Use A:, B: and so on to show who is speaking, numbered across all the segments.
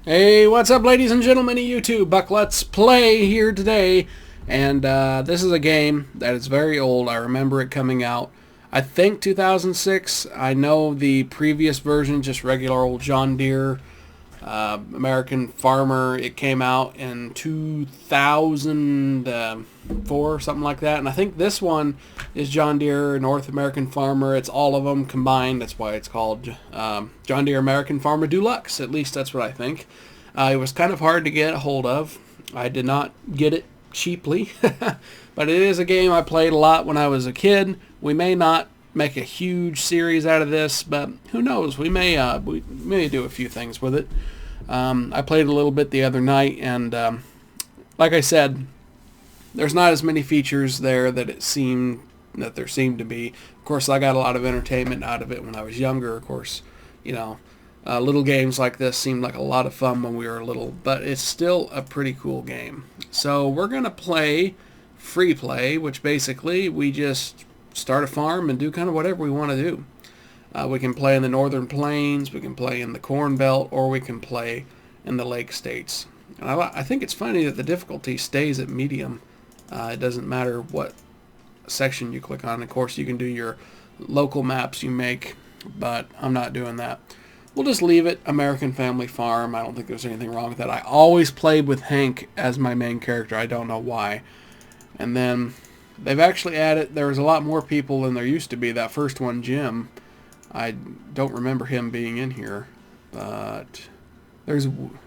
A: Hey, what's up, ladies and gentlemen of YouTube? Buck Let's Play here today, and this is a game that is very old. I remember it coming out, I think 2006. I know the previous version, just regular old John Deere, American Farmer. It came out in 2004, something like that. And I think this one is John Deere North American Farmer. It's all of them combined. That's why it's called John Deere American Farmer Deluxe. At least that's what I think. It was kind of hard to get a hold of. I did not get it cheaply, but it is a game I played a lot when I was a kid. We may not make a huge series out of this, but who knows? We may do a few things with it. I played a little bit the other night, and like I said, there's not as many features there that there seemed to be. Of course, I got a lot of entertainment out of it when I was younger. Of course, little games like this seemed like a lot of fun when we were little, but it's still a pretty cool game. So we're gonna play free play, which basically we just start a farm and do kind of whatever we want to do. We can play in the northern plains, we can play in the corn belt, or we can play in the lake states. And I think it's funny that the difficulty stays at medium. It doesn't matter what section you click on. Of course, you can do your local maps you make, but I'm not doing that. We'll just leave it American Family Farm. I don't think there's anything wrong with that. I always played with Hank as my main character. I don't know why. And then they've actually added, there was a lot more people than there used to be. That first one, Jim, I don't remember him being in here, but there's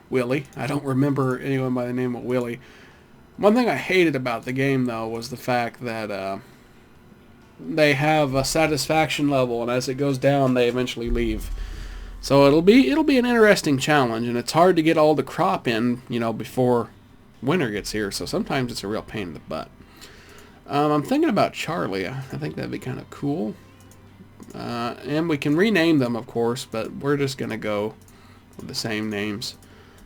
A: Willie. I don't remember anyone by the name of Willie. One thing I hated about the game, though, was the fact that they have a satisfaction level, and as it goes down, they eventually leave. So it'll be an interesting challenge, and it's hard to get all the crop in, before winter gets here. So sometimes it's a real pain in the butt. I'm thinking about Charlie. I think that'd be kind of cool. And we can rename them, of course, but we're just going to go with the same names.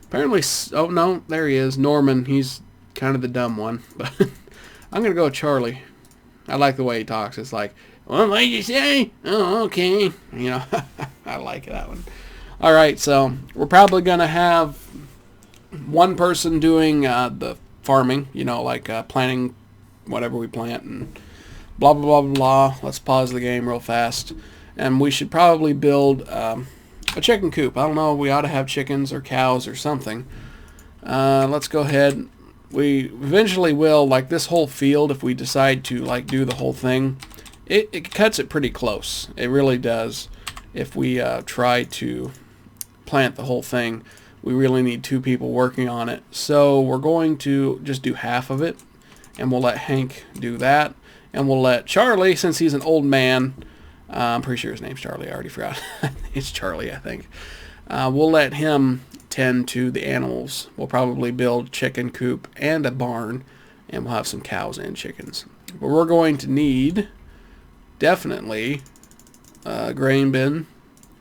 A: Apparently, oh no, there he is, Norman. He's kind of the dumb one, but I'm going to go with Charlie. I like the way he talks. It's like, well, what did you say? Oh, okay. I like that one. All right, so we're probably going to have one person doing the farming, planting whatever we plant and blah, blah, blah, blah. Let's pause the game real fast. And we should probably build a chicken coop. I don't know. We ought to have chickens or cows or something. Let's go ahead. We eventually will, like this whole field, if we decide to do the whole thing, it cuts it pretty close. It really does. If we try to plant the whole thing, we really need two people working on it. So we're going to just do half of it, and we'll let Hank do that. And we'll let Charlie, since he's an old man, I'm pretty sure his name's Charlie, I already forgot. It's Charlie, I think. We'll let him tend to the animals. We'll probably build chicken coop and a barn, and we'll have some cows and chickens. But we're going to need, definitely, a grain bin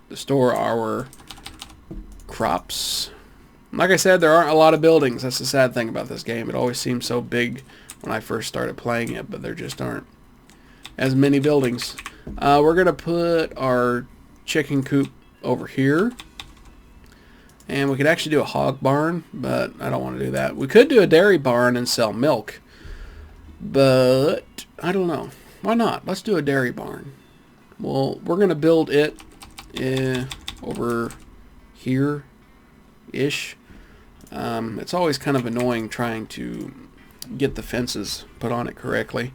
A: to store our crops. Like I said, there aren't a lot of buildings. That's the sad thing about this game. It always seemed so big when I first started playing it, but there just aren't as many buildings. We're going to put our chicken coop over here. And we could actually do a hog barn, but I don't want to do that. We could do a dairy barn and sell milk, but I don't know. Why not? Let's do a dairy barn. Well, we're going to build it over here-ish. It's always kind of annoying trying to get the fences put on it correctly.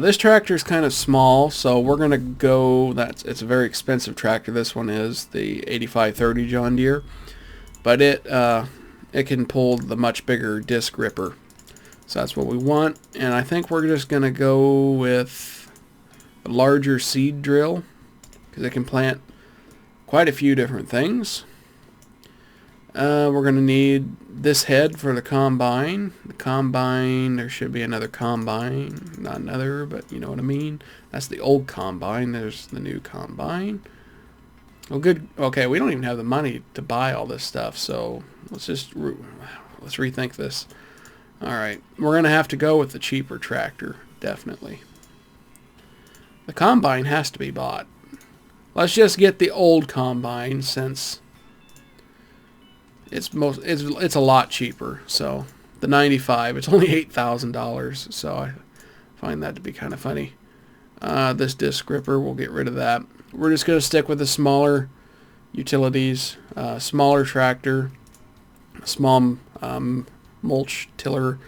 A: This tractor is kind of small, so we're going to go, it's a very expensive tractor. This one is the 8530 John Deere, but it can pull the much bigger disc ripper. So that's what we want, and I think we're just going to go with a larger seed drill, because it can plant quite a few different things. We're going to need this head for the combine. The combine, there should be another combine. Not another, but you know what I mean. That's the old combine. There's the new combine. Well, good. Okay, we don't even have the money to buy all this stuff, so let's rethink this. All right, we're going to have to go with the cheaper tractor, definitely. The combine has to be bought. Let's just get the old combine, since it's a lot cheaper. So the 95, it's only $8,000. So I find that to be kind of funny. This disc gripper, we'll get rid of that. We're just going to stick with the smaller utilities, smaller tractor, small mulch tiller,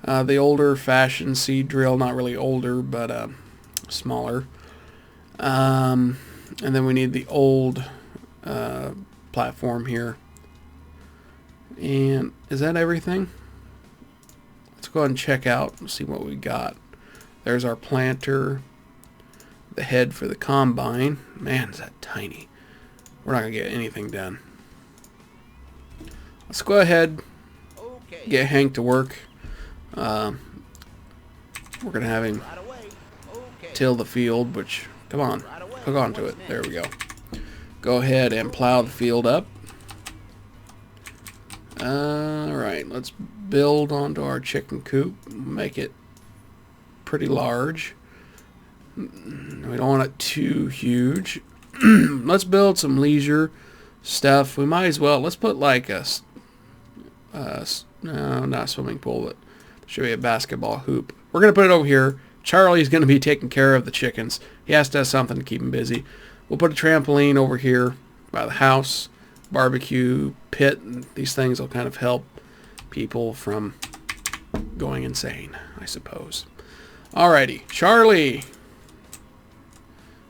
A: the older fashioned seed drill, not really older, but smaller. And then we need the old platform here. And is that everything? Let's go ahead and check out and see what we got. There's our planter, the head for the combine. Man, is that tiny. We're not going to get anything done. Let's go ahead, get Hank to work. We're going to have him till the field, which, come on, hook onto it. There we go. Go ahead and plow the field up. Alright, let's build onto our chicken coop. Make it pretty large. We don't want it too huge. Let's build some leisure stuff. We might as well. Let's put like a no, not a swimming pool, but should be a basketball hoop. We're going to put it over here. Charlie's going to be taking care of the chickens. He has to have something to keep him busy. We'll put a trampoline over here by the house. Barbecue pit, and these things will kind of help people from going insane, I suppose. Alrighty, Charlie.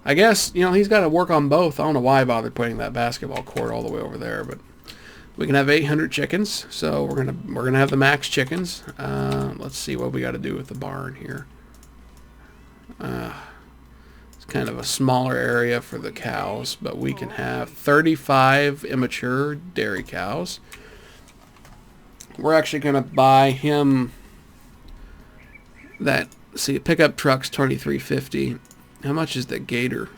A: I guess, you know, he's got to work on both. I don't know why I bothered putting that basketball court all the way over there, but we can have 800 chickens, so we're gonna have the max chickens. Let's see what we got to do with the barn here. It's kind of a smaller area for the cows, but we can have 35 immature dairy cows. We're actually gonna buy him that. See, pickup truck's $23.50. How much is the Gator?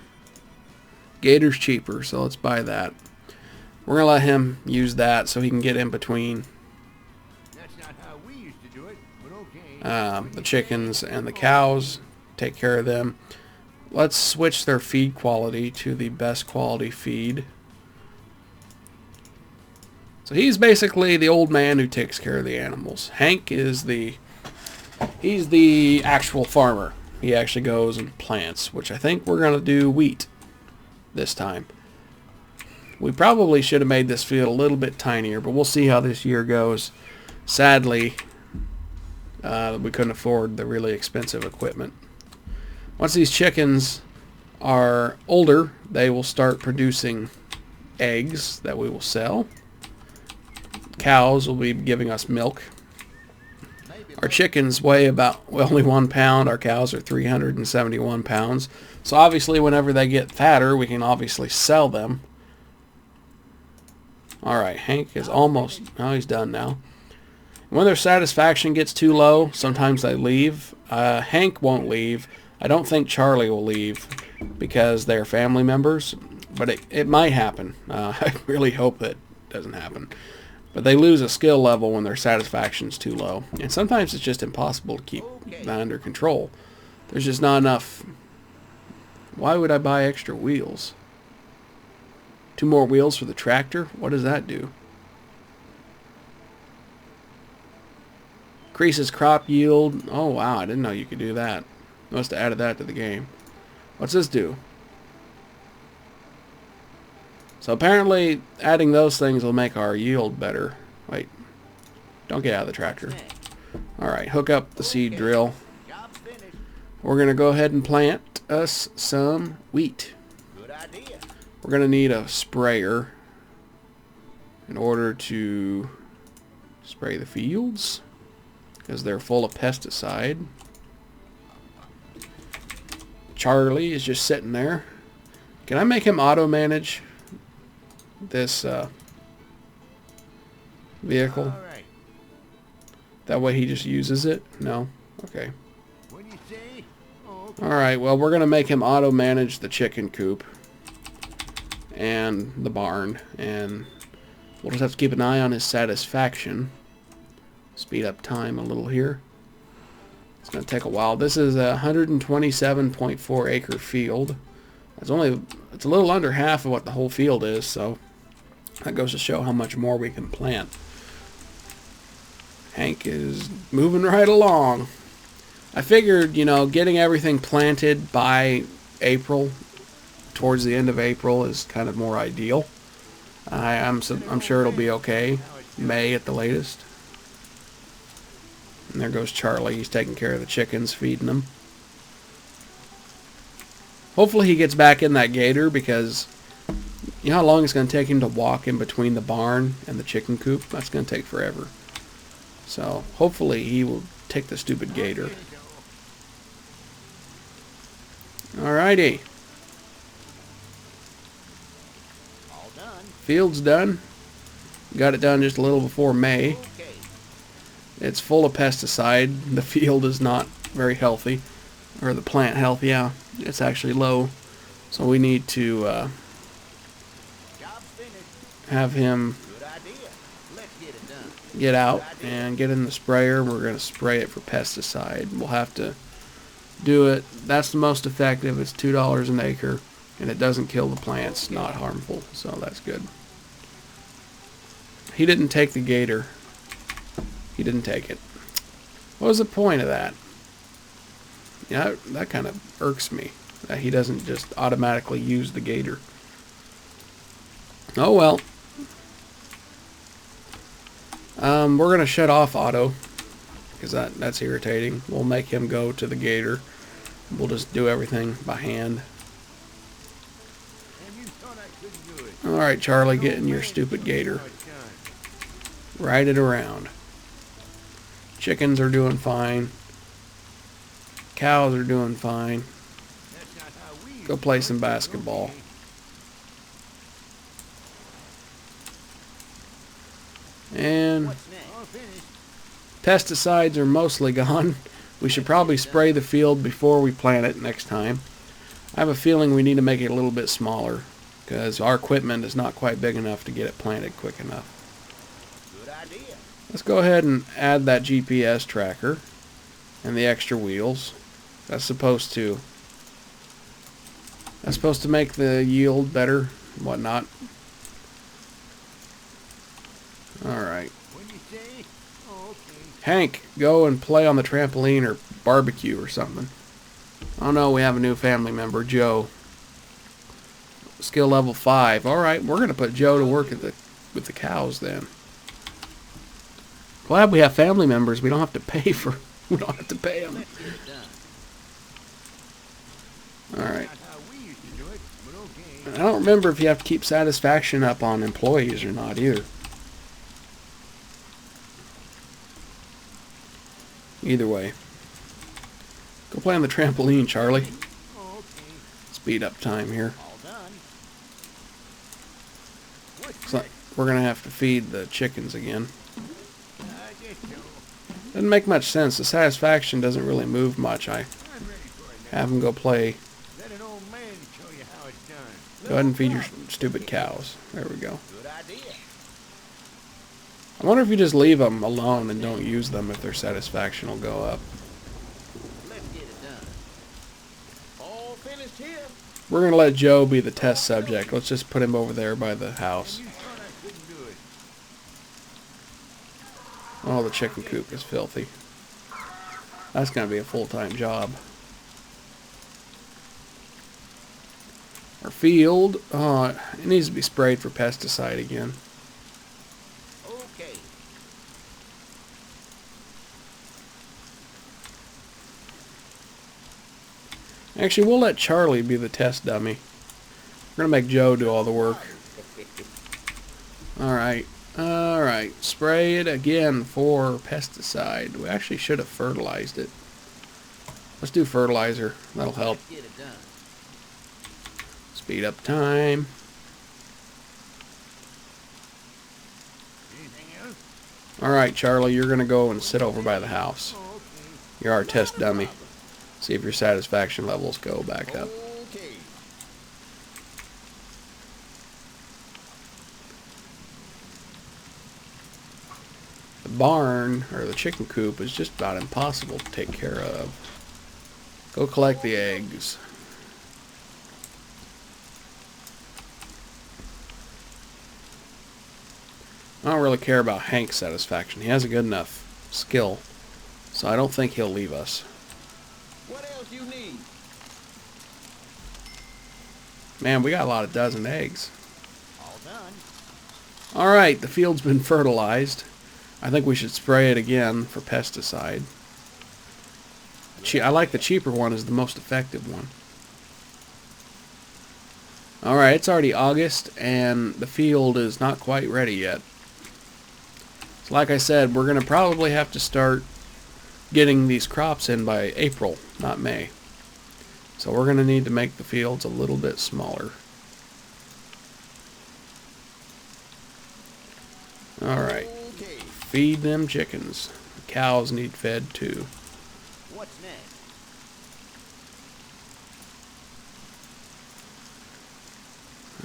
A: Gator's cheaper, so let's buy that. We're going to let him use that so he can get in between the chickens and the cows, take care of them. Let's switch their feed quality to the best quality feed. So he's basically the old man who takes care of the animals. Hank is he's the actual farmer. He actually goes and plants, which I think we're going to do wheat this time. We probably should have made this field a little bit tinier, but we'll see how this year goes. Sadly, we couldn't afford the really expensive equipment. Once these chickens are older, they will start producing eggs that we will sell. Cows will be giving us milk. Our chickens weigh about only 1 pound. Our cows are 371 pounds. So obviously whenever they get fatter, we can obviously sell them. Alright, Hank is almost... Oh, he's done now. When their satisfaction gets too low, sometimes they leave. Hank won't leave. I don't think Charlie will leave because they're family members. But it might happen. I really hope that doesn't happen. But they lose a skill level when their satisfaction's too low. And sometimes it's just impossible to keep that under control. There's just not enough. Why would I buy extra wheels? 2 more wheels for the tractor? What does that do? Increases crop yield. Oh wow, I didn't know you could do that. Must have added that to the game. What's this do? So apparently adding those things will make our yield better. Wait, don't get out of the tractor. Alright, hook up the seed drill. We're going to go ahead and plant us some wheat. We're going to need a sprayer in order to spray the fields because they're full of pesticide. Charlie is just sitting there. Can I make him auto-manage this vehicle? That way he just uses it? No? Okay. Alright, well we're going to make him auto-manage the chicken coop and the barn, and we'll just have to keep an eye on his satisfaction. Speed up time a little here. It's going to take a while. This is a 127.4 acre field. It's a little under half of what the whole field is, so That goes to show how much more we can plant. Hank is moving right along. I figured, you know, getting everything planted by April, towards the end of April, is kind of more ideal. I'm sure it'll be okay. May at the latest. And there goes Charlie. He's taking care of the chickens, feeding them. Hopefully he gets back in that gator, because you know how long it's going to take him to walk in between the barn and the chicken coop? That's going to take forever. So hopefully he will take the stupid gator. Alrighty. Field's done. Got it done just a little before May. It's full of pesticide. The field is not very healthy. Or the plant health, yeah. It's actually low. So we need to have him get out and get in the sprayer. We're going to spray it for pesticide. We'll have to do it. That's the most effective. It's $2 an acre, and it doesn't kill the plants. Not harmful, so that's good. He didn't take the gator. He didn't take it. What was the point of that? Yeah, that kind of irks me, that he doesn't just automatically use the gator. Oh well. We're going to shut off auto, because that's irritating. We'll make him go to the gator. We'll just do everything by hand. Alright, Charlie, get in your stupid gator. Ride it around. Chickens are doing fine. Cows are doing fine. Go play some basketball. And pesticides are mostly gone. We should probably spray the field before we plant it next time. I have a feeling we need to make it a little bit smaller, because our equipment is not quite big enough to get it planted quick enough. Let's go ahead and add that GPS tracker and the extra wheels. That's supposed to make the yield better and whatnot. Alright. Hank, go and play on the trampoline or barbecue or something. Oh no, we have a new family member, Joe. Skill level 5. Alright, we're going to put Joe to work with the cows then. Glad we have family members. We don't have to pay them. Alright. I don't remember if you have to keep satisfaction up on employees or not either. Either way. Go play on the trampoline, Charlie. Speed up time here. So we're going to have to feed the chickens again. Doesn't make much sense. The satisfaction doesn't really move much. I have them go play. Go ahead and feed your stupid cows. There we go. I wonder if you just leave them alone and don't use them, if their satisfaction will go up. We're going to let Joe be the test subject. Let's just put him over there by the house. Oh, the chicken coop is filthy. That's going to be a full-time job. Our field, oh, it needs to be sprayed for pesticide again.
B: Okay.
A: Actually, we'll let Charlie be the test dummy. We're going to make Joe do all the work. Alright. Alright. Spray it again for pesticide. We actually should have fertilized it. Let's do fertilizer. That'll help. Speed up time. Alright, Charlie, you're going to go and sit over by the house. You're our test dummy. See if your satisfaction levels go back up. The barn, or the chicken coop, is just about impossible to take care of. Go collect the eggs. I don't really care about Hank's satisfaction. He has a good enough skill, so I don't think he'll leave us.
B: What else you need?
A: Man, we got a lot of dozen eggs.
B: All done.
A: Alright, the field's been fertilized. I think we should spray it again for pesticide. I like the cheaper one as the most effective one. Alright, it's already August and the field is not quite ready yet. So like I said, we're going to probably have to start getting these crops in by April, not May. So we're going to need to make the fields a little bit smaller. Alright,
B: Okay.
A: feed them chickens. The cows need fed too.
B: What's next?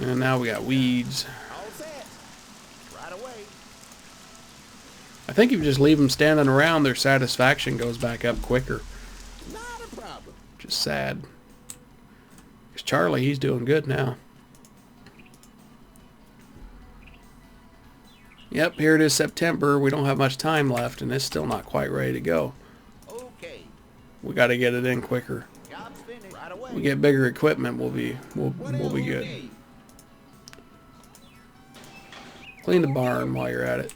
A: And now we got weeds.
B: All set. Right away.
A: I think if you just leave them standing around, their satisfaction goes back up quicker.
B: Not a problem.
A: Which is sad. Because Charlie, he's doing good now. Yep, here it is September. We don't have much time left, and it's still not quite ready to go.
B: Okay.
A: We got to get it in quicker.
B: Job's finished. Right away.
A: We get bigger equipment, we'll be
B: What else you
A: good.
B: need?
A: Clean the barn while you're at it.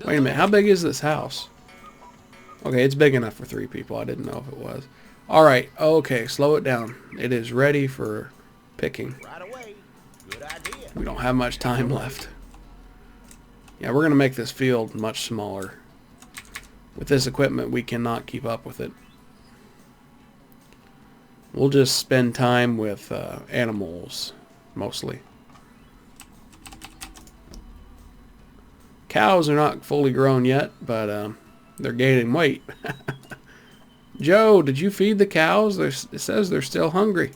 A: Wait a minute, how big is this house? Okay, it's big enough for 3 people. I didn't know if it was. Alright, okay, slow it down. It is ready for picking.
B: Right away. Good idea.
A: We don't have much time left. Yeah, we're going to make this field much smaller. With this equipment, we cannot keep up with it. We'll just spend time with animals, mostly. Cows are not fully grown yet, but they're gaining weight. Joe, did you feed the cows? It says they're still hungry.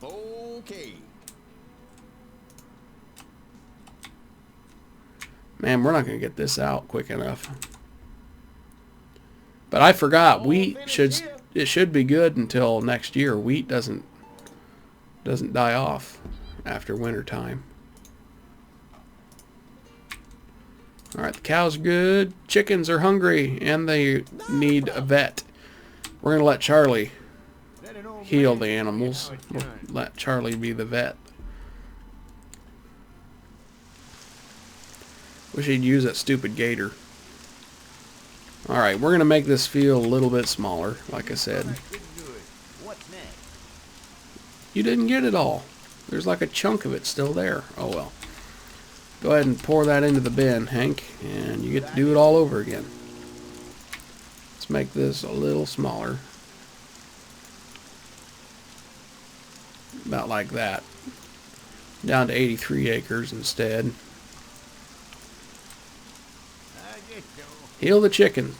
B: Okay.
A: Man, we're not going to get this out quick enough. But I forgot, wheat should be good until next year. Wheat doesn't die off after winter time. Alright, the cows are good. Chickens are hungry and they need a vet. We're going to let Charlie heal the animals. We'll let Charlie be the vet. Wish he'd use that stupid gator. Alright, we're going to make this field a little bit smaller, like I said.
B: What's next?
A: You didn't get it all. There's like a chunk of it still there. Oh well. Go ahead and pour that into the bin, Hank, and you get to do it all over again. Let's make this a little smaller. About like that. Down to 83 acres instead. Heal the chicken.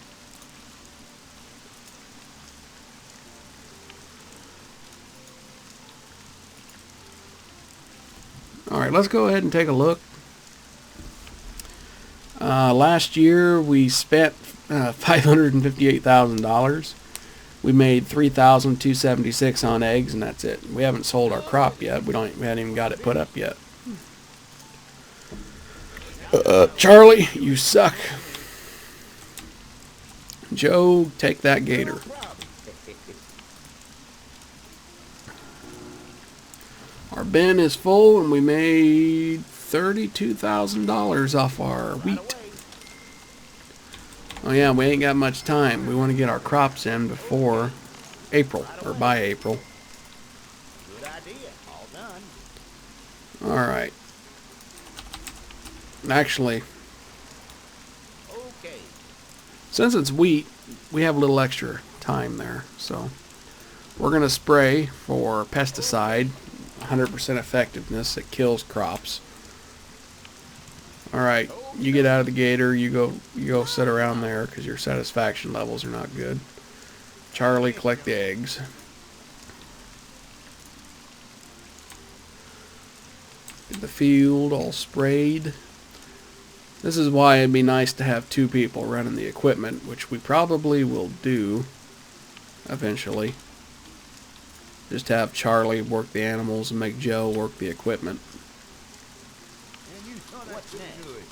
A: Alright, let's go ahead and take a look. Last year we spent $558,000. We made $3,276 on eggs, and that's it. We haven't sold our crop yet. We haven't even got it put up yet. Charlie, you suck. Joe, take that gator. Our bin is full and we made $32,000 off our wheat. Oh yeah, we ain't got much time. We want to get our crops in before April, or by April.
B: Good idea. All done.
A: Alright. Actually,
B: Okay.
A: since it's wheat, we have a little extra time there. So we're going to spray for pesticide, 100% effectiveness. It kills crops. Alright, you get out of the gator, you go sit around there because your satisfaction levels are not good. Charlie, collect the eggs. Get the field all sprayed. This is why it'd be nice to have 2 people running the equipment, which we probably will do eventually. Just have Charlie work the animals and make Joe work the equipment.
B: you son of what's next? Good.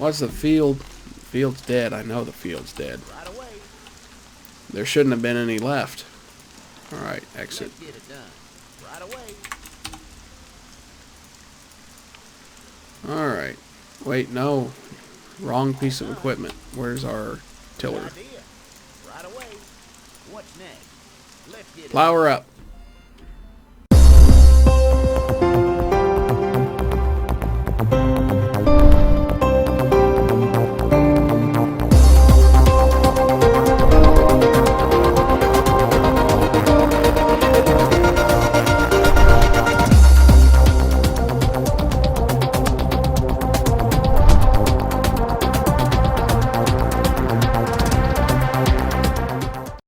A: What's the field? Field's dead. I know the field's dead.
B: Right away.
A: There shouldn't have been any left. Alright, exit.
B: Let's get it done. Right away.
A: Alright. Wait, no. Wrong piece of equipment. Where's our tiller?
B: Good idea. Right away. What's next? Let's get it
A: Plow her up.